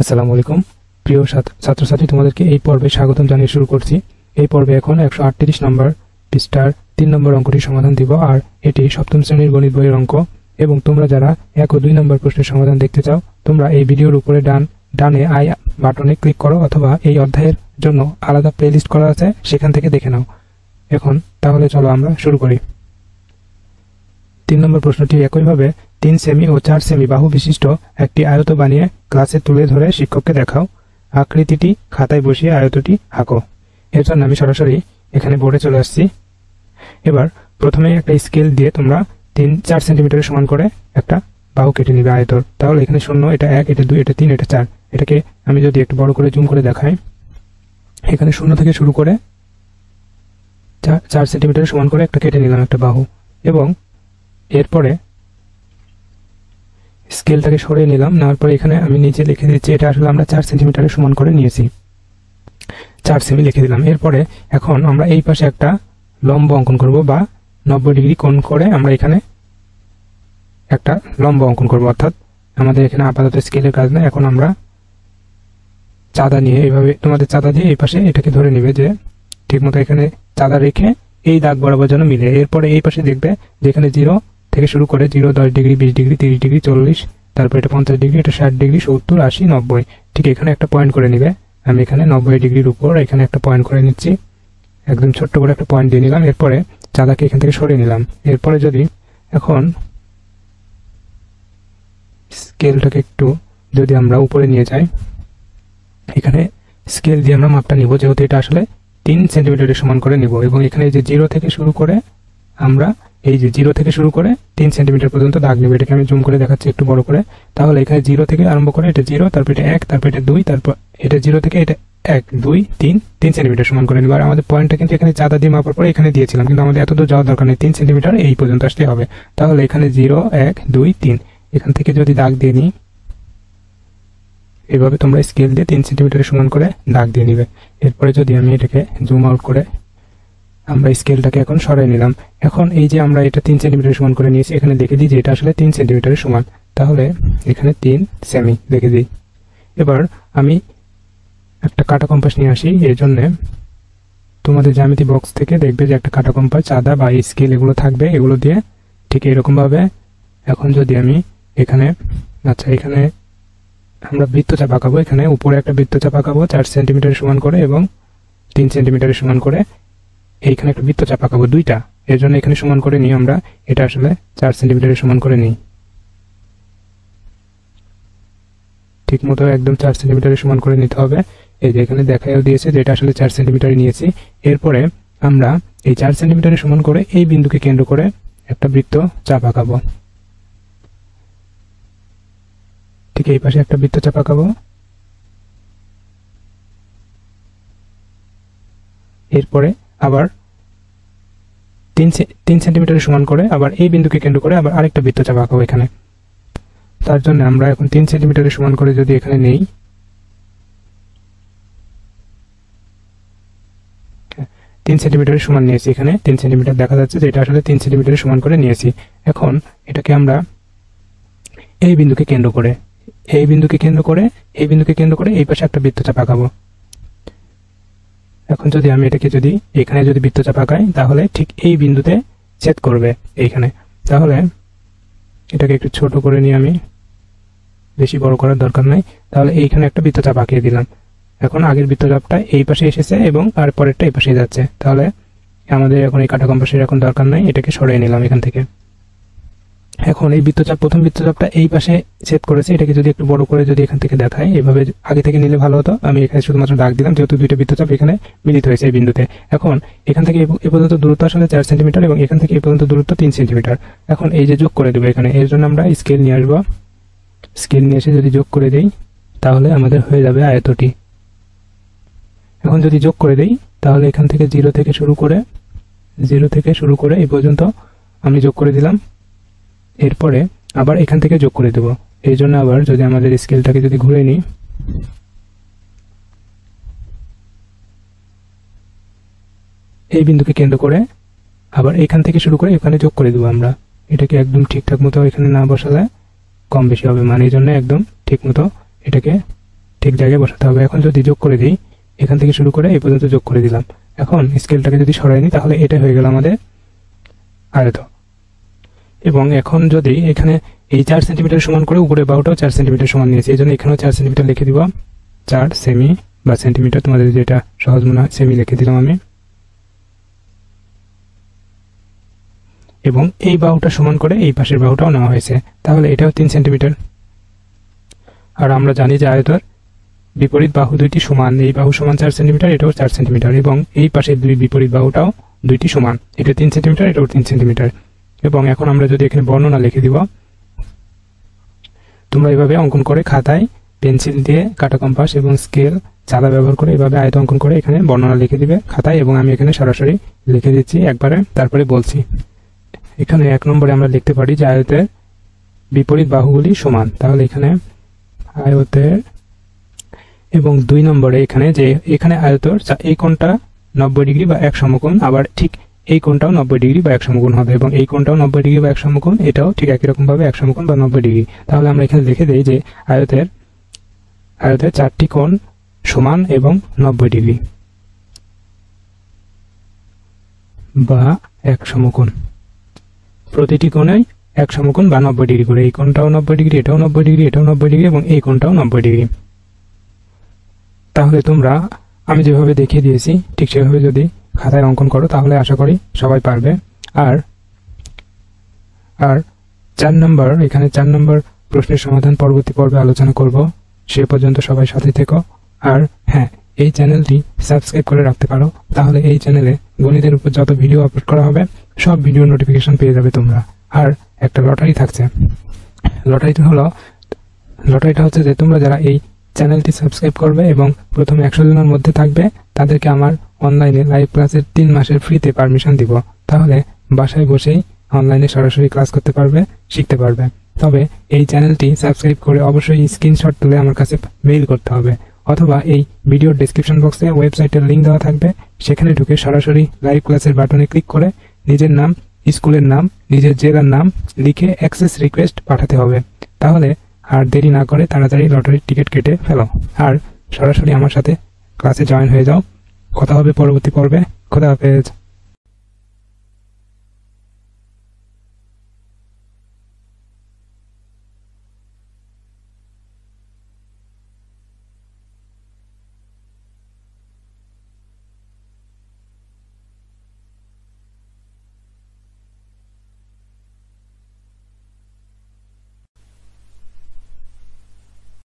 আসসালামু আলাইকুম প্রিয় ছাত্রছাত্রী, তোমাদেরকে এই পর্বে স্বাগতম জানিয়ে শুরু করছি। এই পর্বে এখন 138 নম্বর পৃষ্ঠার 3 নম্বর অঙ্কটি সমাধান দিব। আর এটি সপ্তম শ্রেণীর গণিত বইয়ের অঙ্ক। এবং তোমরা যারা 1 ও 2 নম্বর প্রশ্নের সমাধান দেখতে চাও, তোমরা এই ভিডিওর উপরে ডানে আই বাটনে ক্লিক করো, অথবা এই অধ্যায়ের জন্য আলাদা প্লেলিস্ট করা আছে, সেখান থেকে দেখে নাও। এখন তাহলে চলো আমরা শুরু করি। 3 নম্বর প্রশ্নটি একইভাবে 3 সেমি ও 4 সেমি বাহু বিশিষ্ট একটি আয়ত বানিয়ে ক্লাসে তুলে ধরে শিক্ষককে দেখাও। আকৃতিটি খাতায় বসিয়ে আয়তটি আঁকো। এর জন্য আমি সরাসরি এখানে বোর্ডে চলে আসছি। এবার প্রথমে একটা স্কেল দিয়ে তোমরা 4 সেন্টিমিটারের সমান করে একটা বাহু কেটে নিবে আয়তর। তাহলে এখানে 0, এটা 1, এটা 2, এটা 3, এটা 4। এটাকে আমি যদি একটু বড় করে জুম করে দেখাই, এখানে 0 থেকে শুরু করে 4 সেন্টিমিটারের সমান করে একটা কেটে নিলাম একটা বাহু। এবং এরপরে স্কেলটাকে সরিয়ে নিলাম। নেওয়ার পরে এখানে আমি নিচে লিখে দিচ্ছি এটা আসলে আমরা 4 সেন্টিমিটারের সমান করে নিয়েছি, 4 সেমি লিখে দিলাম। এরপরে এখন আমরা এই পাশে একটা লম্ব অঙ্কন করব, বা 90 ডিগ্রি কোণ করে আমরা এখানে একটা লম্ব অঙ্কন করব। অর্থাৎ আমাদের এখানে আপাতত স্কেলের কাজ নেই। এখন আমরা চাঁদা নিয়ে এইভাবে তোমাদের চাঁদা দিয়ে এই পাশে এটাকে ধরে নিবে যে ঠিকমতো এখানে চাঁদা রেখে এই দাগ বরাবর যেন মিলে। এরপরে এই পাশে দেখবে যেখানে 0 থেকে শুরু করে 0, 10 ডিগ্রি, 20 ডিগ্রি, 30 ডিগ্রি, 40, তারপর এটা 50 ডিগ্রি, এটা 60 ডিগ্রি, 70, 80, 90, ঠিক এখানে একটা পয়েন্ট করে নিবে। আমি এখানে 90 ডিগ্রির উপর এখানে একটা পয়েন্ট করে নিচ্ছি, একদম ছোট্ট করে একটা পয়েন্ট দিয়ে নিলাম। এরপরে চাঁদাকে এখান থেকে সরিয়ে নিলাম। এরপরে যদি এখন স্কেলটাকে একটু যদি আমরা উপরে নিয়ে যাই, এখানে স্কেল দিয়ে আমরা মাপটা নিব, যেহেতু এটা আসলে 3 সেন্টিমিটারের সমান করে নিব। এবং এখানে এই যে 0 থেকে শুরু করে আমরা এই যে 0 থেকে শুরু করে 3 সেন্টিমিটার পর্যন্ত দাগ নেব। এটাকে আমি জুম করে দেখাচ্ছি একটু বড় করে। তাহলে এখানে 0 থেকে আরম্ভ করে এটা 0, তারপর এটা 1, তারপর এটা 2, তারপর এটা 0 থেকে এটা 1, 2, 3 সেন্টিমিটার সমান করে নেব। আর আমাদের পয়েন্টটা কিন্তু এখানে চাঁদা দিয়ে মাপার পরে এখানে দিয়েছিলাম, কিন্তু আমাদের এত দূর যাওয়ার দরকার নেই, 3 সেন্টিমিটার এই পর্যন্ত আসলে হবে। তাহলে এখানে 0, 1, 2, 3 এখান থেকে যদি দাগ দিয়ে নিই, এইভাবে তোমরা স্কেল দিয়ে 3 সেন্টিমিটারের সমান করে দাগ দিয়ে নিবে। এরপরে যদি আমি এটাকে জুম আউট করে আমরা স্কেলটাকে এখন সরাই নিলাম। এখন এই যে আমরা এটা 3 সেন্টিমিটার সমান করে নিয়েছি, এখানে লিখে দিই যে এটা আসলে 3 সেন্টিমিটারের সমান। তাহলে এখানে 3 সেমি লিখে দিই। এবার আমি একটা কাটা কম্পাস নিয়ে আসি। এর জন্য তোমাদের জ্যামিতি বক্স থেকে দেখবে যে একটা কাটা কম্পাস, চাঁদা বা স্কেল এগুলো থাকবে। এগুলো দিয়ে ঠিক এরকম ভাবে এখন যদি আমি এখানে এখানে আমরা বৃত্তচাপ আঁকাবো। এখানে উপরে একটা বৃত্তচাপ আঁকাবো 4 সেন্টিমিটারের সমান করে, এবং 3 সেন্টিমিটারের সমান করে এইখানে একটা বৃত্তচাপ আঁকাবো 2টা। এর জন্য এখানে সমান করে নিই আমরা, এটা আসলে 4 সেন্টিমিটারের সমান করে নিই। ঠিক মতো একদম 4 সেন্টিমিটারের সমান করে নিতে হবে। এই যে এখানে দেখাও দিয়েছে যে এটা আসলে 4 সেন্টিমিটার নিয়েছি। এরপরে আমরা এই 4 সেন্টিমিটারের সমান করে এই বিন্দুকে কেন্দ্র করে একটা বৃত্তচাপ আঁকাবো। ঠিক এই পাশে একটা বৃত্তচাপ আঁকাবো। এরপরে আবার 3 সেন্টিমিটারের সমান করে আবার এই বিন্দুকে কেন্দ্র করে আবার আরেকটা বৃত্তচাপ আঁকাবো এখানে। তার জন্য আমরা এখন 3 সেন্টিমিটারের সমান করে যদি এখানে নেই, 3 সেন্টিমিটারের সমান নিয়েছি। এখানে 3 সেন্টিমিটার দেখা যাচ্ছে যে এটা আসলে 3 সেন্টিমিটারের সমান করে নিয়েছি। এখন এটাকে আমরা এই বিন্দুকে কেন্দ্র করে এই বিন্দুকে কেন্দ্র করে এই পাশে একটা বৃত্তচাপ আঁকাবো। এখন যদি আমি এটাকে যদি এখানে যদি বৃত্তচাপ আঁকাই, তাহলে ঠিক এই বিন্দুতে ছেদ করবে এইখানে। তাহলে এটাকে একটু ছোট করে নিয়ে আমি, বেশি বড় করার দরকার নাই। তাহলে এইখানে একটা বৃত্তচাপ আঁকিয়ে দিলাম। এখন আগের বৃত্তচাপটা এই পাশে এসেছে এবং আর পরেরটা এই পাশে যাচ্ছে। তাহলে আমাদের এখন এই কাটা কম্পাসের এখন দরকার নাই, এটাকে সরিয়ে নিলাম এখান থেকে। এখন এই প্রথম বৃত্তচাপটা এই পাশে ছেদ করেছে, এটাকে যদি একটু বড় করে যদি এখান থেকে দেখাই, এভাবে আগে থেকে নিলে ভালো হতো। আমি এখানে শুধুমাত্র দাগ দিলাম, যেহেতু 2টা বৃত্তচাপ এখানে মিলিত হয়েছে এই বিন্দুতে। এখন এখান থেকে এ পর্যন্ত দূরত্ব আসলে 4 সেন্টিমিটার, এবং এখান থেকে এ পর্যন্ত দূরত্ব 3 সেন্টিমিটার। এখন এই যে যোগ করে দেবো এখানে, এর জন্য আমরা স্কেল নিয়ে আসবো। স্কেল নিয়ে এসে যদি যোগ করে দেই, তাহলে আমাদের হয়ে যাবে আয়তটি। এখন যদি যোগ করে দেই, তাহলে এখান থেকে 0 থেকে শুরু করে এই পর্যন্ত আমি যোগ করে দিলাম। এরপরে আবার এখান থেকে যোগ করে দেব। এই জন্য আবার যদি আমাদের স্কেলটাকে যদি ঘুরে নিই, এই বিন্দুকে কেন্দ্র করে আবার এখান থেকে শুরু করে এখানে যোগ করে দেবো আমরা। এটাকে একদম ঠিকঠাক মতো এখানে না বসালে কম বেশি হবে, মানে এই জন্য একদম ঠিক মতো এটাকে ঠিক জায়গায় বসাতে হবে। এখন যদি যোগ করে দিই, এখান থেকে শুরু করে এই পর্যন্ত যোগ করে দিলাম। এখন স্কেলটাকে যদি সরাই নিই তাহলে এটা হয়ে গেল আমাদের আয়ত। এবং এখন যদি এখানে এই 4 সেন্টিমিটার সমান করে উপরে বাহুটাও 4 সেন্টিমিটার সমান নিয়েছি, এই জন্য এখানেও 4 সেন্টিমিটার লিখে দিব। 4 সেমি বা সেন্টিমিটার, তোমাদের যেটা সহজ মনে হয়, সেমি লিখে দিলাম আমি। এবং এই বাহুটা সমান করে এই পাশের বাহুটাও নেওয়া হয়েছে, তাহলে এটাও 3 সেন্টিমিটার। আর আমরা জানি যে আয়তের বিপরীত বাহু দুইটি সমান, এই বাহু সমান 4 সেন্টিমিটার, এটাও 4 সেন্টিমিটার, এবং এই পাশের দুই বিপরীত বাহুটাও দুইটি সমান, এটা 3 সেন্টিমিটার, এটাও 3 সেন্টিমিটার। এবং এখন আমরা যদি এখানে বর্ণনা লিখে দিব, তোমরা এভাবে অঙ্কন করে খাতায় পেন্সিল দিয়ে, কাটা কম্পাস এবং স্কেল চাঁদা ব্যবহার করে এভাবে আয়ত অঙ্কন করে এখানে বর্ণনা লিখে দিবে খাতায়, এবং আমি এখানে সরাসরি লিখে দিচ্ছি একবারে, তারপরে বলছি। এখানে 1 নম্বরে আমরা লিখতে পারি যে আয়তের বিপরীত বাহুগুলি সমান, তাহলে এখানে আয়তের, এবং 2 নম্বরে এখানে যে এখানে আয়তের এই কোণটা 90 ডিগ্রি বা এক সমকোণ, আবার ঠিক এই কোণটাও 90 ডিগ্রি বা এক সমকোণ হবে, এবং এই কোণটাও 90 ডিগ্রি বা এক সমকোণ, এটাও ঠিক একই রকম ভাবে এক সমকোণ বা 90 ডিগ্রি। তাহলে আমরা এখানে লিখে দেই যে আয়তের 4টি কোণ সমান এবং 90 ডিগ্রি বা এক সমকোণ, প্রতিটি কোণেই এক সমকোণ বা 90 ডিগ্রি করে, এই কোণটাও 90 ডিগ্রি, এটাও 90 ডিগ্রি, এটাও 90 ডিগ্রি, এবং এই কোণটাও 90 ডিগ্রি। তাহলে তোমরা আমি যেভাবে দেখিয়ে দিয়েছি ঠিক সেভাবে যদি খাতায় অঙ্কন করো তাহলে আশা করি সবাই পারবে। আর 4 নম্বর, এখানে 4 নম্বর প্রশ্নের সমাধান পরবর্তী পর্বে আলোচনা করব। সে পর্যন্ত সবাই সাথে থেকো। আর হ্যাঁ, এই চ্যানেলটি সাবস্ক্রাইব করে রাখতে পারো, তাহলে এই চ্যানেলে গণিতের উপর যত ভিডিও আপলোড করা হবে সব ভিডিও নোটিফিকেশন পেয়ে যাবে তোমরা। আর একটা লটারি থাকছে, লটারিটা হচ্ছে যে তোমরা যারা এই চ্যানেলটি সাবস্ক্রাইব করবে এবং প্রথমে 100 জনের মধ্যে থাকবে, তাদেরকে আমার অনলাইনে লাইভ ক্লাসের 3 মাসের ফ্রিতে পারমিশন দিব। তাহলে বাসায় বসেই অনলাইনে সরাসরি ক্লাস করতে পারবে, শিখতে পারবে। তবে এই চ্যানেলটি সাবস্ক্রাইব করে অবশ্যই স্ক্রিনশট তুলে আমার কাছে মেইল করতে হবে, অথবা এই ভিডিওর ডেসক্রিপশন বক্সে ওয়েবসাইটের লিঙ্ক দেওয়া থাকবে, সেখানে ঢুকে সরাসরি লাইভ ক্লাসের বাটনে ক্লিক করে নিজের নাম, স্কুলের নাম, নিজের জেলার নাম লিখে অ্যাক্সেস রিকোয়েস্ট পাঠাতে হবে। তাহলে আর দেরি না করে তাড়াতাড়ি লটারির টিকিট কেটে ফেলো আর সরাসরি আমার সাথে ক্লাসে জয়েন হয়ে যাও। কথা হবে পরবর্তী পর্বে। খোদা হাফেজ।